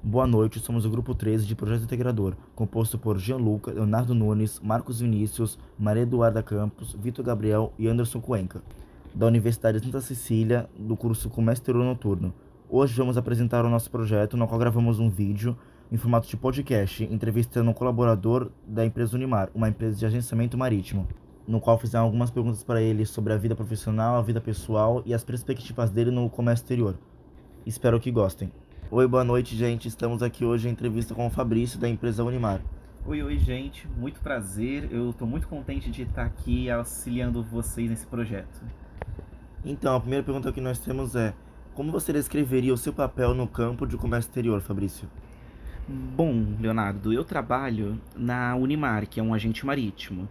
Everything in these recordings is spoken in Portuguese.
Boa noite, somos o Grupo 13 de Projeto Integrador, composto por Gianluca, Leonardo Nunes, Marcos Vinícius, Maria Eduarda Campos, Vitor Gabriel e Anderson Cuenca, da Universidade de Santa Cecília, do curso Comércio Exterior Noturno. Hoje vamos apresentar o nosso projeto, no qual gravamos um vídeo em formato de podcast, entrevistando um colaborador da empresa Unimar, uma empresa de agenciamento marítimo, no qual fizemos algumas perguntas para ele sobre a vida profissional, a vida pessoal e as perspectivas dele no comércio exterior. Espero que gostem. Oi, boa noite, gente. Estamos aqui hoje em entrevista com o Fabrício, da empresa Unimar. Oi, gente, muito prazer. Eu estou muito contente de estar aqui auxiliando vocês nesse projeto. Então, a primeira pergunta que nós temos é: como você descreveria o seu papel no campo de comércio exterior, Fabrício? Bom, Leonardo, eu trabalho na Unimar, que é um agente marítimo.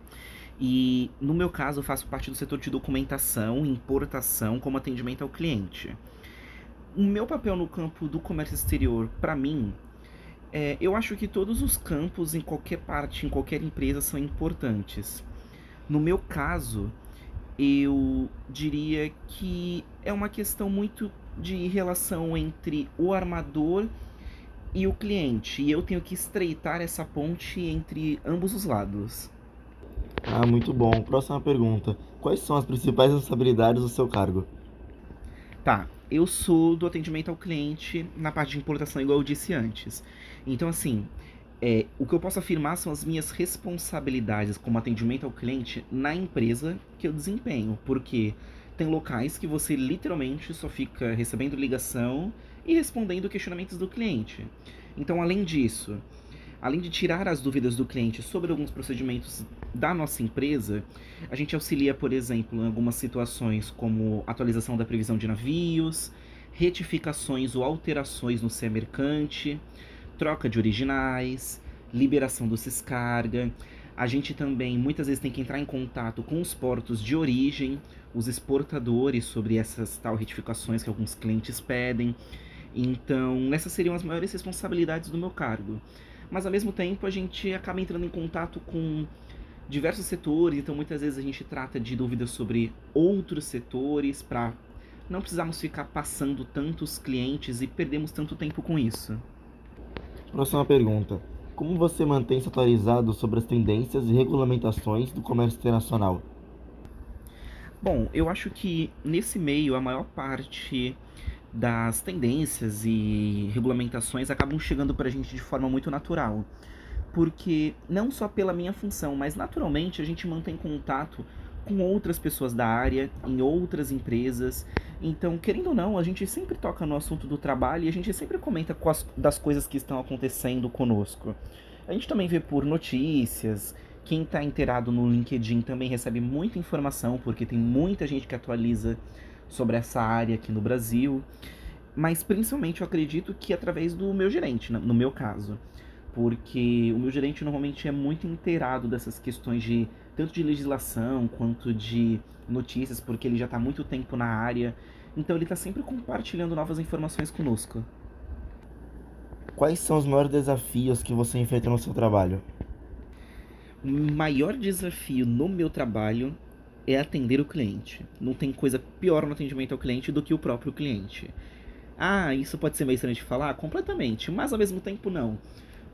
E no meu caso, eu faço parte do setor de documentação e importação como atendimento ao cliente. O meu papel no campo do comércio exterior, para mim, eu acho que todos os campos, em qualquer parte, em qualquer empresa, são importantes. No meu caso, eu diria que é uma questão muito de relação entre o armador e o cliente, e eu tenho que estreitar essa ponte entre ambos os lados. Ah, muito bom. Próxima pergunta: quais são as principais responsabilidades do seu cargo? Tá, eu sou do atendimento ao cliente na parte de importação, igual eu disse antes. Então, assim, o que eu posso afirmar são as minhas responsabilidades como atendimento ao cliente na empresa que eu desempenho, porque tem locais que você literalmente só fica recebendo ligação e respondendo questionamentos do cliente. Então, além de tirar as dúvidas do cliente sobre alguns procedimentos da nossa empresa, a gente auxilia, por exemplo, em algumas situações como atualização da previsão de navios, retificações ou alterações no CE mercante, troca de originais, liberação do Ciscarga. A gente também muitas vezes tem que entrar em contato com os portos de origem, os exportadores, sobre essas tal retificações que alguns clientes pedem. Então, essas seriam as maiores responsabilidades do meu cargo. Mas ao mesmo tempo, a gente acaba entrando em contato com diversos setores, então muitas vezes a gente trata de dúvidas sobre outros setores para não precisarmos ficar passando tantos clientes e perdemos tanto tempo com isso. Próxima pergunta: como você mantém-se atualizado sobre as tendências e regulamentações do comércio internacional? Bom, eu acho que nesse meio a maior parte das tendências e regulamentações acabam chegando para a gente de forma muito natural. Porque não só pela minha função, mas naturalmente a gente mantém contato com outras pessoas da área, em outras empresas. Então, querendo ou não, a gente sempre toca no assunto do trabalho e a gente sempre comenta das coisas que estão acontecendo conosco. A gente também vê por notícias. Quem está inteirado no LinkedIn também recebe muita informação, porque tem muita gente que atualiza sobre essa área aqui no Brasil. Mas principalmente eu acredito que através do meu gerente, no meu caso, porque o meu gerente normalmente é muito inteirado dessas questões de tanto de legislação quanto de notícias, porque ele já está há muito tempo na área, então ele está sempre compartilhando novas informações conosco. Quais são os maiores desafios que você enfrenta no seu trabalho? O maior desafio no meu trabalho é atender o cliente. Não tem coisa pior no atendimento ao cliente do que o próprio cliente. Ah, isso pode ser meio estranho de falar? Completamente, mas ao mesmo tempo não.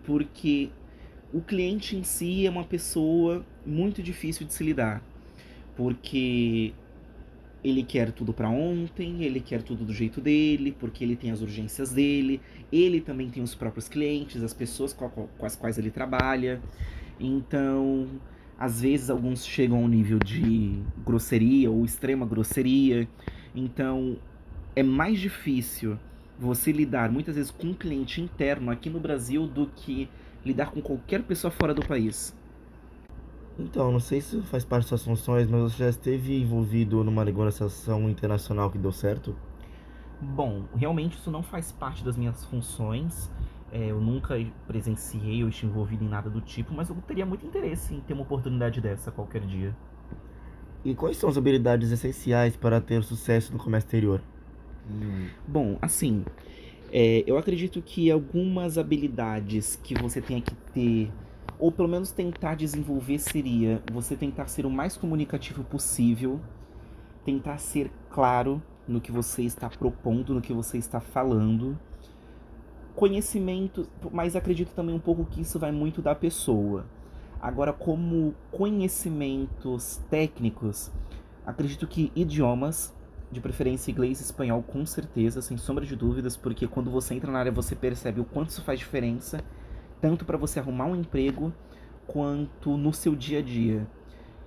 Porque o cliente em si é uma pessoa muito difícil de se lidar, porque ele quer tudo para ontem, ele quer tudo do jeito dele, porque ele tem as urgências dele, ele também tem os próprios clientes, as pessoas com as quais ele trabalha. Então, às vezes alguns chegam ao nível de grosseria ou extrema grosseria. Então, é mais difícil você lidar muitas vezes com um cliente interno aqui no Brasil do que lidar com qualquer pessoa fora do país. Então, não sei se faz parte das suas funções, mas você já esteve envolvido numa negociação internacional que deu certo? Bom, realmente isso não faz parte das minhas funções. Eu nunca presenciei ou estive envolvido em nada do tipo, mas eu teria muito interesse em ter uma oportunidade dessa qualquer dia. E quais são as habilidades essenciais para ter sucesso no comércio exterior? Bom, assim, eu acredito que algumas habilidades que você tenha que ter, ou pelo menos tentar desenvolver, seria você tentar ser o mais comunicativo possível, tentar ser claro no que você está propondo, no que você está falando, conhecimento, mas acredito também um pouco que isso vai muito da pessoa. Agora, como conhecimentos técnicos, acredito que idiomas, de preferência inglês e espanhol, com certeza, sem sombra de dúvidas, porque quando você entra na área você percebe o quanto isso faz diferença, tanto para você arrumar um emprego, quanto no seu dia a dia.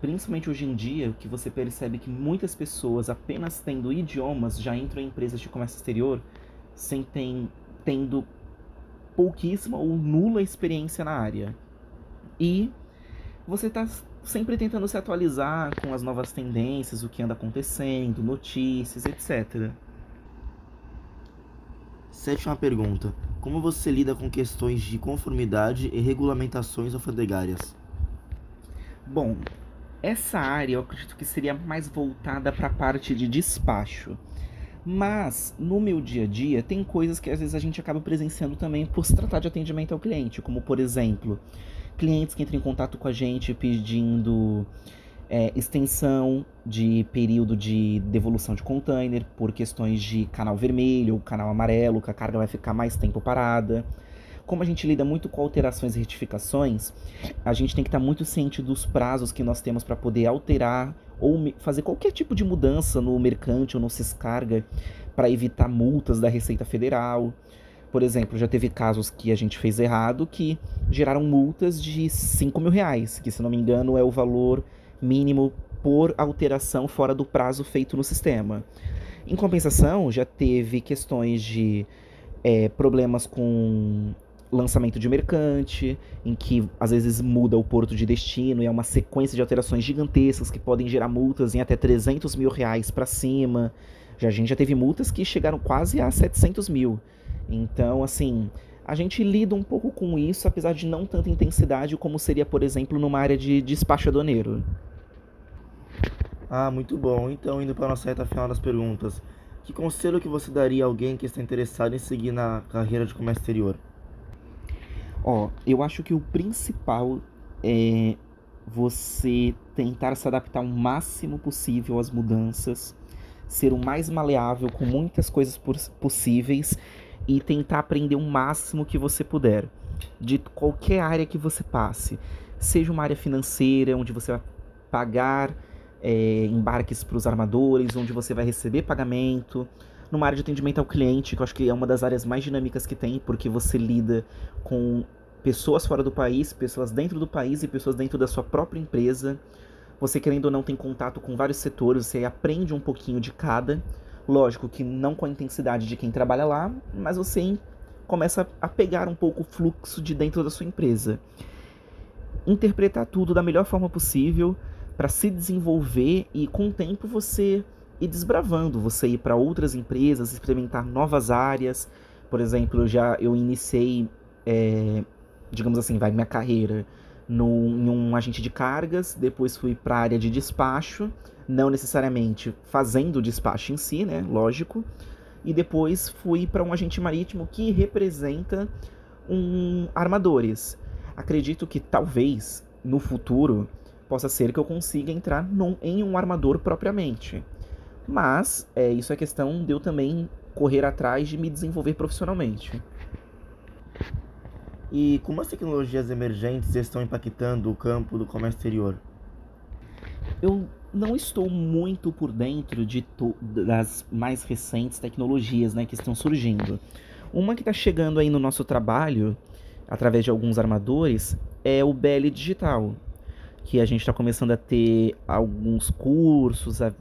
Principalmente hoje em dia, que você percebe que muitas pessoas, apenas tendo idiomas, já entram em empresas de comércio exterior sem tendo pouquíssima ou nula experiência na área. E você está sempre tentando se atualizar com as novas tendências, o que anda acontecendo, notícias, etc. Sétima pergunta. Como você lida com questões de conformidade e regulamentações alfandegárias? Bom, essa área eu acredito que seria mais voltada para a parte de despacho. Mas, no meu dia a dia, tem coisas que às vezes a gente acaba presenciando também por se tratar de atendimento ao cliente, como, por exemplo, clientes que entram em contato com a gente pedindo extensão de período de devolução de container por questões de canal vermelho ou canal amarelo, que a carga vai ficar mais tempo parada. Como a gente lida muito com alterações e retificações, a gente tem que estar muito ciente dos prazos que nós temos para poder alterar ou fazer qualquer tipo de mudança no mercante ou no Sescarga para evitar multas da Receita Federal. Por exemplo, já teve casos que a gente fez errado que geraram multas de R$ 5.000, que, se não me engano, é o valor mínimo por alteração fora do prazo feito no sistema. Em compensação, já teve questões de problemas com lançamento de mercante, em que às vezes muda o porto de destino e é uma sequência de alterações gigantescas que podem gerar multas em até R$ 300.000 para cima. A gente já teve multas que chegaram quase a 700 mil. Então, assim, a gente lida um pouco com isso, apesar de não tanta intensidade como seria, por exemplo, numa área de despacho aduaneiro. Ah, muito bom. Então, indo para a nossa reta final das perguntas. Que conselho que você daria a alguém que está interessado em seguir na carreira de comércio exterior? Eu acho que o principal é você tentar se adaptar o máximo possível às mudanças, ser o mais maleável com muitas coisas possíveis e tentar aprender o máximo que você puder, de qualquer área que você passe. Seja uma área financeira, onde você vai pagar embarques para os armadores, onde você vai receber pagamento, numa área de atendimento ao cliente, que eu acho que é uma das áreas mais dinâmicas que tem, porque você lida com pessoas fora do país, pessoas dentro do país e pessoas dentro da sua própria empresa. Você, querendo ou não, tem contato com vários setores, você aprende um pouquinho de cada. Lógico que não com a intensidade de quem trabalha lá, mas você começa a pegar um pouco o fluxo de dentro da sua empresa. Interpretar tudo da melhor forma possível para se desenvolver e, com o tempo, você ir desbravando, você ir para outras empresas, experimentar novas áreas. Por exemplo, eu iniciei, digamos assim, minha carreira em um agente de cargas, depois fui para a área de despacho, não necessariamente fazendo o despacho em si, né, lógico, e depois fui para um agente marítimo que representa armadores. Acredito que talvez, no futuro, possa ser que eu consiga entrar em um armador propriamente. Mas isso é questão de eu também correr atrás de me desenvolver profissionalmente. E como as tecnologias emergentes estão impactando o campo do comércio exterior? Eu não estou muito por dentro das mais recentes tecnologias, né, que estão surgindo. Uma que está chegando aí no nosso trabalho, através de alguns armadores, é o BL Digital, que a gente está começando a ter alguns cursos, a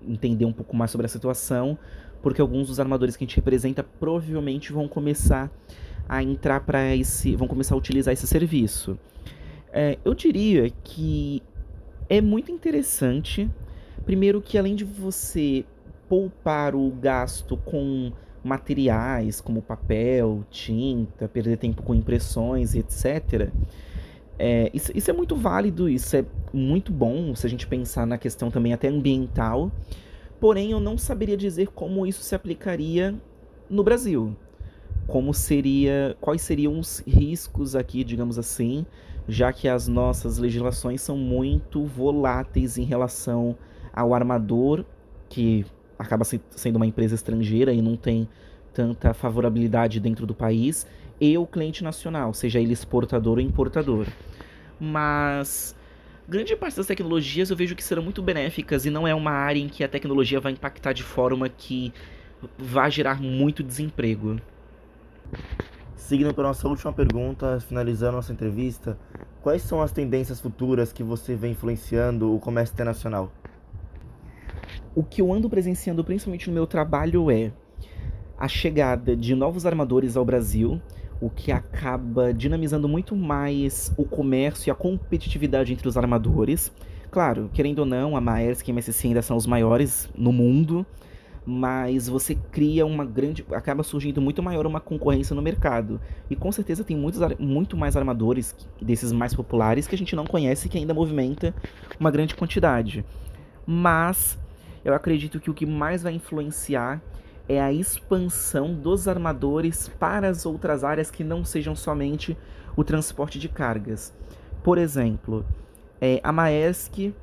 entender um pouco mais sobre a situação, porque alguns dos armadores que a gente representa provavelmente vão começar a entrar vão começar a utilizar esse serviço. Eu diria que é muito interessante, primeiro que além de você poupar o gasto com materiais como papel, tinta, perder tempo com impressões, etc., isso é muito válido, isso é muito bom se a gente pensar na questão também até ambiental, porém eu não saberia dizer como isso se aplicaria no Brasil. Quais seriam os riscos aqui, digamos assim, já que as nossas legislações são muito voláteis em relação ao armador, que acaba sendo uma empresa estrangeira e não tem tanta favorabilidade dentro do país, e o cliente nacional, seja ele exportador ou importador. Mas grande parte das tecnologias eu vejo que serão muito benéficas e não é uma área em que a tecnologia vai impactar de forma que vai gerar muito desemprego. Seguindo para a nossa última pergunta, finalizando nossa entrevista, quais são as tendências futuras que você vê influenciando o comércio internacional? O que eu ando presenciando principalmente no meu trabalho é a chegada de novos armadores ao Brasil, o que acaba dinamizando muito mais o comércio e a competitividade entre os armadores. Claro, querendo ou não, a Maersk e a MSC ainda são os maiores no mundo, mas você cria uma grande, acaba surgindo muito maior uma concorrência no mercado. E com certeza tem muito mais armadores desses mais populares que a gente não conhece e que ainda movimenta uma grande quantidade. Mas eu acredito que o que mais vai influenciar é a expansão dos armadores para as outras áreas que não sejam somente o transporte de cargas. Por exemplo, a Maersk,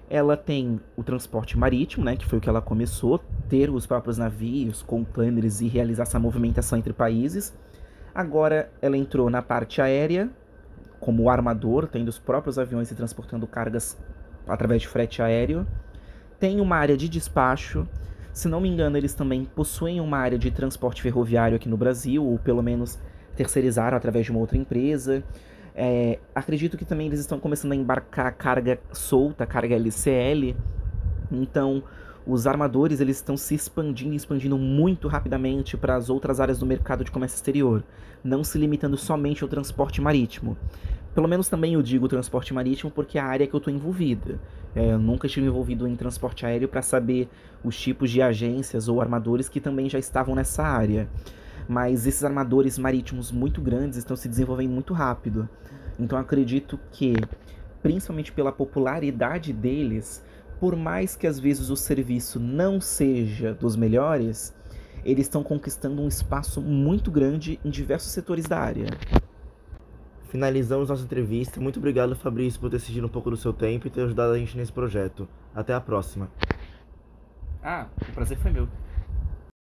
ela tem o transporte marítimo, né, que foi o que ela começou, ter os próprios navios, containers e realizar essa movimentação entre países. Agora ela entrou na parte aérea, como armador, tendo os próprios aviões e transportando cargas através de frete aéreo. Tem uma área de despacho. Se não me engano, eles também possuem uma área de transporte ferroviário aqui no Brasil, ou pelo menos terceirizaram através de uma outra empresa. Acredito que também eles estão começando a embarcar carga solta, carga LCL. Então, os armadores eles estão se expandindo muito rapidamente para as outras áreas do mercado de comércio exterior, não se limitando somente ao transporte marítimo. Pelo menos também eu digo transporte marítimo porque é a área que eu estou envolvida. Eu nunca estive envolvido em transporte aéreo para saber os tipos de agências ou armadores que também já estavam nessa área. Mas esses armadores marítimos muito grandes estão se desenvolvendo muito rápido. Então acredito que, principalmente pela popularidade deles, por mais que às vezes o serviço não seja dos melhores, eles estão conquistando um espaço muito grande em diversos setores da área. Finalizamos nossa entrevista. Muito obrigado, Fabrício, por ter cedido um pouco do seu tempo e ter ajudado a gente nesse projeto. Até a próxima. O prazer foi meu.